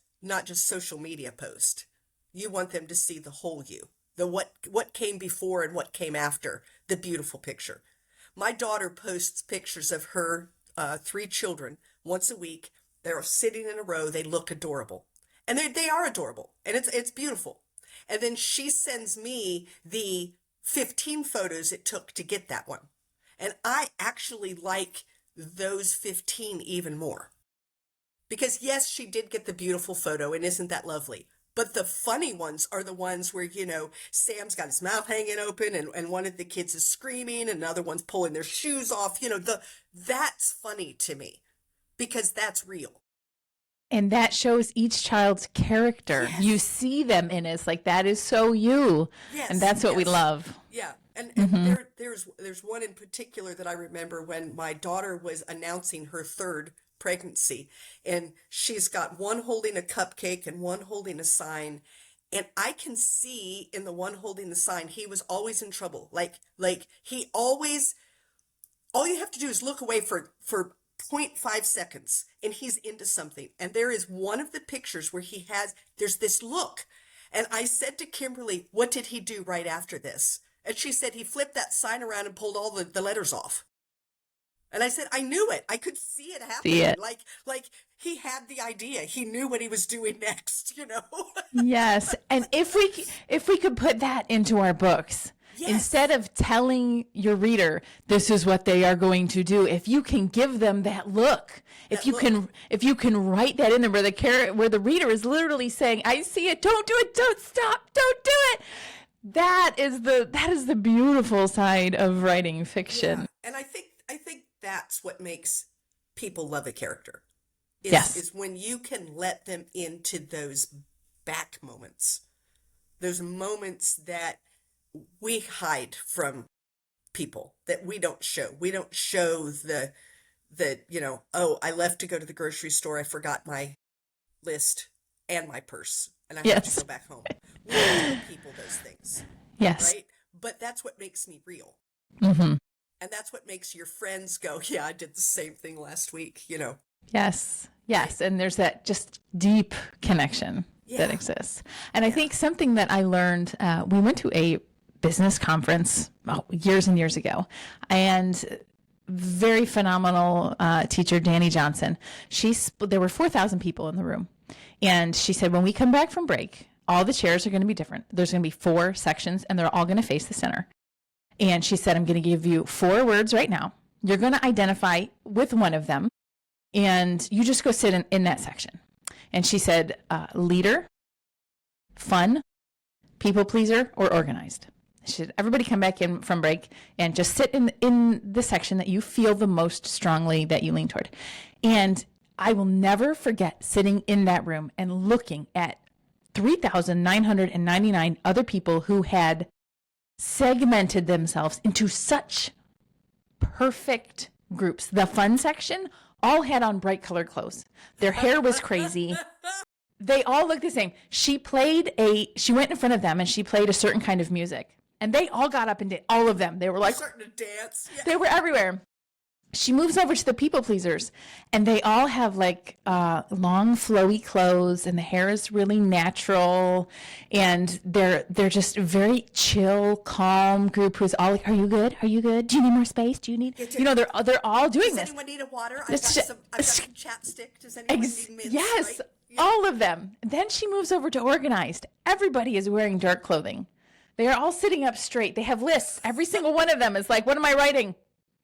social media post. You want them to see the whole you, the what came before and what came after, the beautiful picture. My daughter posts pictures of her 3 children once a week. They're sitting in a row. They look adorable. And they are adorable. And it's beautiful. And then she sends me the 15 photos it took to get that one. And I actually like those 15 even more. Because yes, she did get the beautiful photo, and isn't that lovely? But the funny ones are the ones where, you know, Sam's got his mouth hanging open and one of the kids is screaming and another one's pulling their shoes off. You know, that's funny to me because that's real.
And that shows each child's character.
Yes.
You see them in it. It's like, that is so you.
Yes,
And that's what we
yes.
love.
Yeah. And
Mhm.
there's one in particular that I remember when my daughter was announcing her 3rd pregnancy, and she's got one holding a cupcake and one holding a sign. And I can see in the one holding the sign, he was always in trouble. Like he always, all you have to do is look away for 0.5 seconds and he's into something. And there is one of the pictures where there's this look. And I said to Kimberly, what did he do right after this? And she said, he flipped that sign around and pulled all the letters off. And I said, I knew it. I could see it happening.
See it.
Like he had the idea. He knew what he was doing next, you know?
Yes. And if we could put that into our books,
Yes.
instead of telling your reader this is what they are going to do, if you can give them that look, if you can write that in there where the reader is literally saying, I see it, don't do it, don't stop, don't do it. That is the beautiful side of writing fiction.
Yeah. And I think that's what makes people love a character. Is when you can let them into those back moments, those moments that we hide from people, that we don't show. We don't show the you know, oh, I left to go to the grocery store. I forgot my list and my purse, and I have to go back home. We don't tell people those things.
Yes.
Right? But that's what makes me real.
Mm-hmm.
And that's what makes your friends go, yeah, I did the same thing last week, you know.
Yes. Yes. And there's that just deep connection that exists. And I think something that I learned, we went to a business conference years and years ago, and very phenomenal teacher, Danny Johnson. There were 4,000 people in the room. And she said, when we come back from break, all the chairs are going to be different. There's going to be 4 sections, and they're all going to face the center. And she said, I'm going to give you 4 words right now. You're going to identify with one of them, and you just go sit in that section. And she said, leader, fun, people pleaser, or organized. She said, everybody come back in from break and just sit in the section that you feel the most strongly that you lean toward. And I will never forget sitting in that room and looking at 3,999 other people who had segmented themselves into such perfect groups. The fun section all had on bright colored clothes. Their hair was crazy. They all looked the same. She went in front of them and she played a certain kind of music. And they all got up and did, all of them. They were like,
starting to dance. Yeah.
They were everywhere. She moves over to the people pleasers, and they all have like long flowy clothes, and the hair is really natural, and they're just a very chill, calm group who's all like, "Are you good? Are you good? Do you need more space? Do you need?" You know, they're all doing this.
Does anyone need a water? I've got some chapstick. Does anyone need mints?
Yes,
right? Yeah.
all of them. Then she moves over to organized. Everybody is wearing dark clothing. They are all sitting up straight. They have lists. Every single one of them is like, "What am I writing?"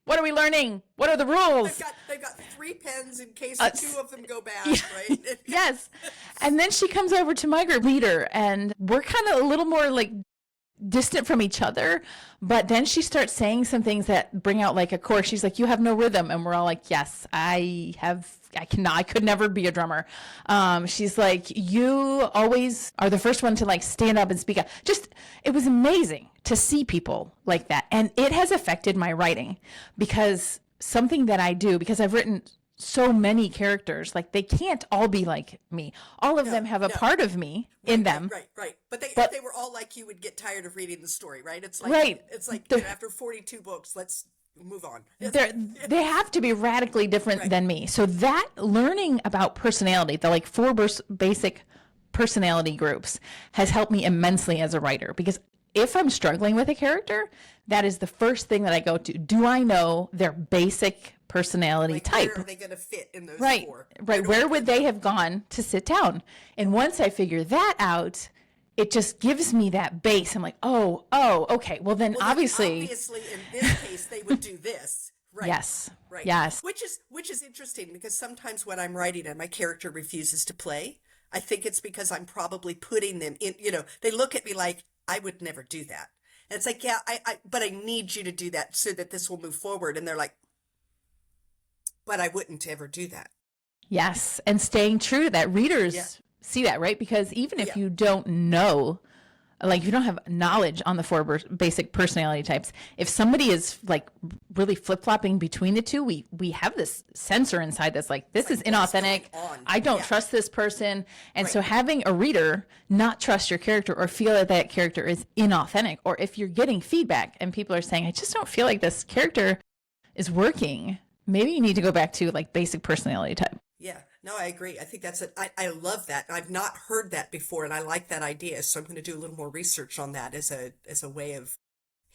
What are we learning? What are the rules?
They've got 3 pens in case two of them go
Yeah.
bad, right?
Yes. And then she comes over to my group leader, and we're kind of a little more like distant from each other. But then she starts saying some things that bring out like a chorus. She's like, "You have no rhythm," and we're all like, "Yes, I have. I cannot. I could never be a drummer." She's like, "You always are the first one to like stand up and speak up." Just, it was amazing to see people like that, and it has affected my writing because something that I do, because I've written so many characters, like they can't all be like me. All of them have a part of me in them.
Right. But if they were all like you, would get tired of reading the story, right? It's like after 42 books, let's move on.
They have to be radically different than me. So that learning about personality, the like four basic personality groups, has helped me immensely as a writer, because if I'm struggling with a character, that is the first thing that I go to. Do I know their basic personality type?
Where are they going to fit in those four?
Right. Where would they have gone to sit down? And once I figure that out, it just gives me that base. I'm like, oh, okay. Well, then obviously
in this case, they would do this. Right.
Yes.
Right.
Yes.
Which is interesting, because sometimes when I'm writing and my character refuses to play, I think it's because I'm probably putting them in, they look at me like, I would never do that. And it's like, yeah, but I need you to do that so that this will move forward. And they're like, but I wouldn't ever do that.
Yes. And staying true to that. Readers see that, right? Because even if you don't know, like if you don't have knowledge on the four basic personality types, if somebody is like really flip-flopping between the two, we have this sensor inside that's like, this is inauthentic. I don't trust this person. And so having a reader not trust your character or feel that that character is inauthentic, or if you're getting feedback and people are saying, I just don't feel like this character is working, maybe you need to go back to like basic personality type.
Yeah, no, I agree. I think that's it. I love that. I've not heard that before, and I like that idea. So I'm going to do a little more research on that as a way of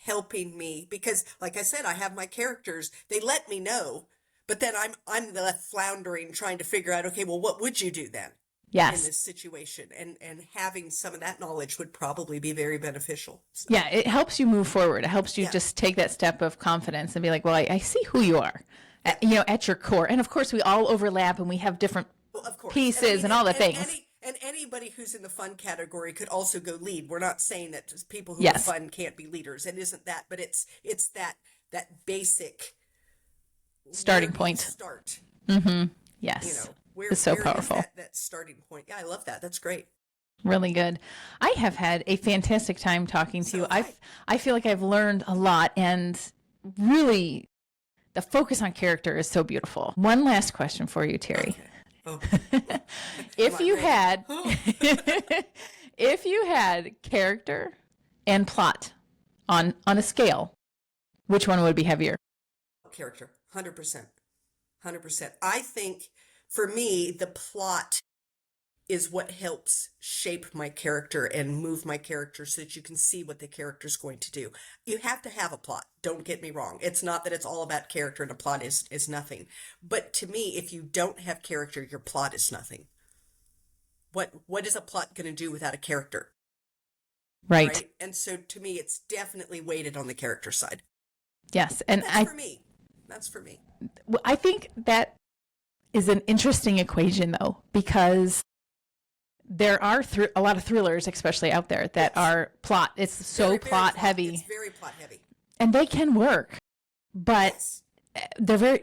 helping me, because like I said, I have my characters. They let me know, but then I'm left floundering trying to figure out, okay, well, what would you do then?
Yes.
In this situation, and having some of that knowledge would probably be very beneficial. So.
Yeah, it helps you move forward. It helps you just take that step of confidence and be like, well, I see who you are. At your core. And of course, we all overlap and we have different pieces and all the things.
And anybody who's in the fun category could also go lead. We're not saying that just people who are fun can't be leaders. It isn't that, but it's that basic
starting point.
Start.
Mm-hmm. Yes. It's so powerful.
That starting point. Yeah, I love that. That's great.
Really good. I have had a fantastic time talking to you. I feel like I've learned a lot, and really the focus on character is so beautiful. One last question for you, Teri.
Okay. Oh.
if you had character and plot on a scale, which one would be heavier?
Character, 100%. 100%. I think for me, the plot is what helps shape my character and move my character so that you can see what the character's going to do. You have to have a plot. Don't get me wrong. It's not that it's all about character and a plot is nothing. But to me, if you don't have character, your plot is nothing. What is a plot going to do without a character?
Right.
And so to me, it's definitely weighted on the character side.
Yes. And
That's for me.
I think that is an interesting equation, though, because there are a lot of thrillers, especially out there, that are plot. It's so plot heavy.
It's very plot heavy.
And they can work, but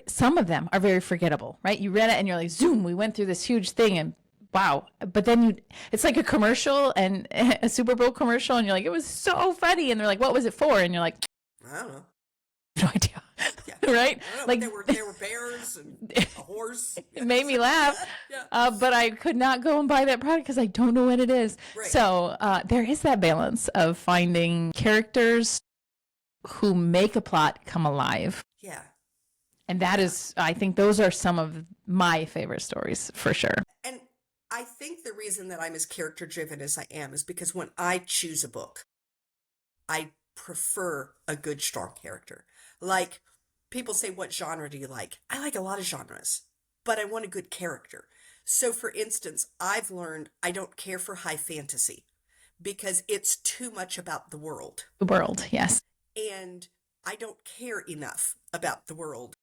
some of them are very forgettable, right? You read it and you're like, zoom, we went through this huge thing and wow. But then it's like a commercial, and a Super Bowl commercial, and you're like, it was so funny. And they're like, what was it for? And you're like,
I don't know.
No idea. Right?
Like there were bears and a horse.
It made me laugh, but I could not go and buy that product because I don't know what it is. Right. So there is that balance of finding characters who make a plot come alive.
Yeah.
And that is, I think those are some of my favorite stories for sure.
And I think the reason that I'm as character driven as I am is because when I choose a book, I prefer a good, strong character. Like, people say, what genre do you like? I like a lot of genres, but I want a good character. So for instance, I've learned I don't care for high fantasy because it's too much about the world.
The world, yes.
And I don't care enough about the world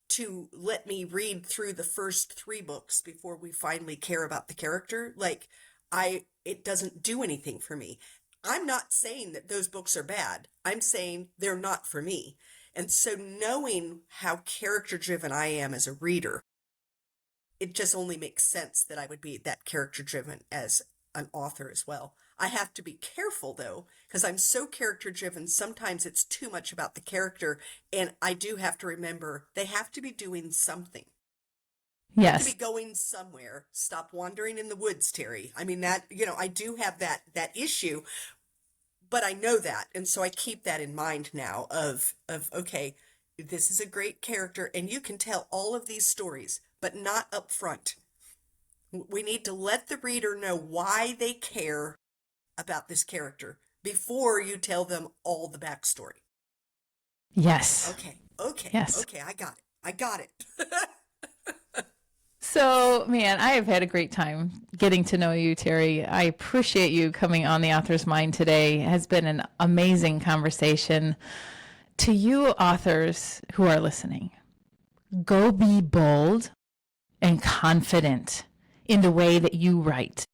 to let me read through the first 3 books before we finally care about the character. Like, it doesn't do anything for me. I'm not saying that those books are bad. I'm saying they're not for me. And so knowing how character driven I am as a reader, it just only makes sense that I would be that character driven as an author as well. I have to be careful though, because I'm so character driven. Sometimes it's too much about the character. And I do have to remember they have to be doing something. They have to
Yes.
be going somewhere. Stop wandering in the woods, Teri. I mean, that, I do have that issue, but I know that. And so I keep that in mind now of okay, this is a great character and you can tell all of these stories, but not up front. We need to let the reader know why they care about this character before you tell them all the backstory.
Yes. Yes.
Okay, I got it. I got it.
So, man, I have had a great time getting to know you, Teri. I appreciate you coming on the Author's Mind today. It has been an amazing conversation. To you authors who are listening, go be bold and confident in the way that you write,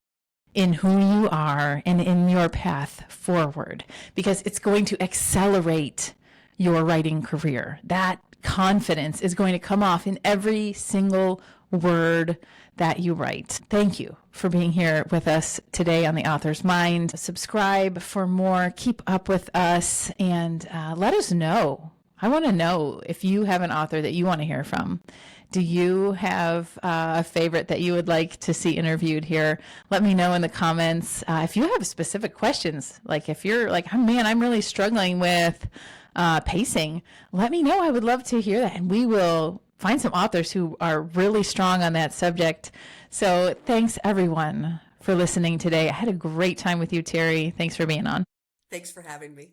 in who you are, and in your path forward, because it's going to accelerate your writing career. That confidence is going to come off in every single word that you write. Thank you for being here with us today on The Author's Mind. Subscribe for more. Keep up with us and let us know. I want to know if you have an author that you want to hear from. Do you have a favorite that you would like to see interviewed here? Let me know in the comments. If you have specific questions, like if you're like, oh, man, I'm really struggling with pacing, let me know. I would love to hear that. And we will find some authors who are really strong on that subject. So thanks, everyone, for listening today. I had a great time with you, Teri. Thanks for being on.
Thanks for having me.